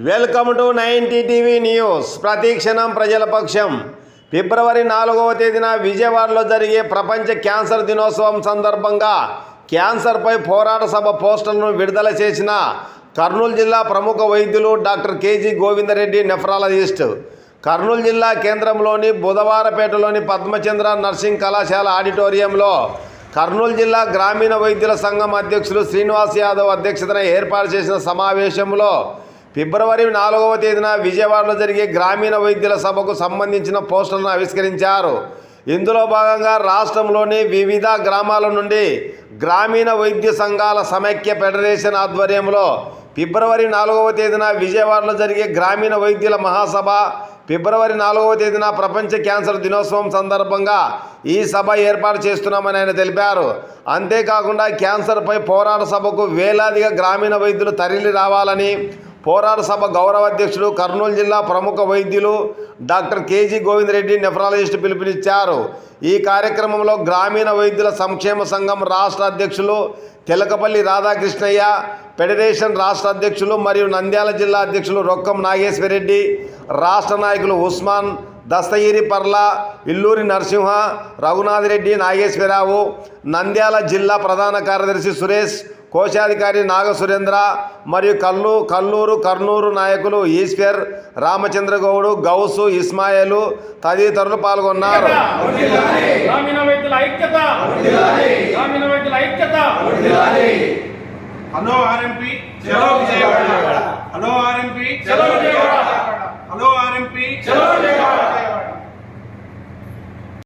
Welcome to 90 TV news. ప్రతిక్షణం ప్రజల పక్షం. ఫిబ్రవరి 4వ తేదీన విజయవాడలో జరిగే ప్రపంచ క్యాన్సర్ దినోత్సవం సందర్భంగా క్యాన్సర్పై పోరాట సభ పోస్టర్లను విడుదల చేసిన కర్నూలు జిల్లా ప్రముఖ వైద్యులు doctor KG Govinda Reddy nephrologist. Kurnool జిల్లా కేంద్రంలోని బుధవారపేటలోని పద్మచంద్ర నర్సింగ్ కళాశాల ఆడిటోరియంలో కర్నూలు జిల్లా గ్రామీణ వైద్యుల సంఘం అధ్యక్షులు శ్రీనివాస్ యాదవ్ అధ్యక్షతన ఏర్పాటు చేసిన సమావేశంలో ఫిబ్రవరి 4వ తేదీన విజయవాడలో జరిగే గ్రామీణ వైద్యుల సభకు సంబంధించిన పోస్టర్లను ఆవిష్కరించారు. ఇందులో భాగంగా రాష్ట్రంలోని వివిధ గ్రామాల నుండి గ్రామీణ వైద్య సంఘాల సమైక్య ఫెడరేషన్ ఆధ్వర్యంలో ఫిబ్రవరి 4వ తేదీన విజయవాడలో జరిగే గ్రామీణ వైద్యుల మహాసభ, ఫిబ్రవరి 4వ తేదీన ప్రపంచ క్యాన్సర్ దినోత్సవం సందర్భంగా ఈ సభ ఏర్పాటు చేస్తున్నామని ఆయన తెలిపారు. అంతేకాకుండా క్యాన్సర్పై పోరాట సభకు వేలాదిగా గ్రామీణ వైద్యులు తరలి రావాలని పోరాట సభ గౌరవ అధ్యక్షుడు కర్నూలు జిల్లా ప్రముఖ వైద్యులు డాక్టర్ కేజీ గోవిందరెడ్డి నెఫ్రాలజిస్ట్ పిలుపునిచ్చారు. ఈ కార్యక్రమంలో గ్రామీణ వైద్యుల సంక్షేమ సంఘం రాష్ట్ర అధ్యక్షులు తెలకపల్లి రాధాకృష్ణయ్య, ఫెడరేషన్ రాష్ట్ర అధ్యక్షులు మరియు నంద్యాల జిల్లా అధ్యక్షులు రొక్కం నాగేశ్వరరెడ్డి, రాష్ట్ర నాయకులు ఉస్మాన్, దస్తగిరి పర్ల, ఇల్లూరి నరసింహ, రఘునాథ్ రెడ్డి, నాగేశ్వరరావు, నంద్యాల జిల్లా ప్రధాన కార్యదర్శి సురేష్, కోశాధికారి నాగ సురేంద్ర మరియు కర్నూలు నాయకులు ఈశ్వర్, రామచంద్రగౌడు, గౌసు, ఇస్మాయిలు తదితరులు పాల్గొన్నారు. హలో ఆర్ఎంపీ చలో విజయవాడ, హలో ఆర్ఎంపీ చలో విజయవాడ, హలో ఆర్ఎంపీ చలో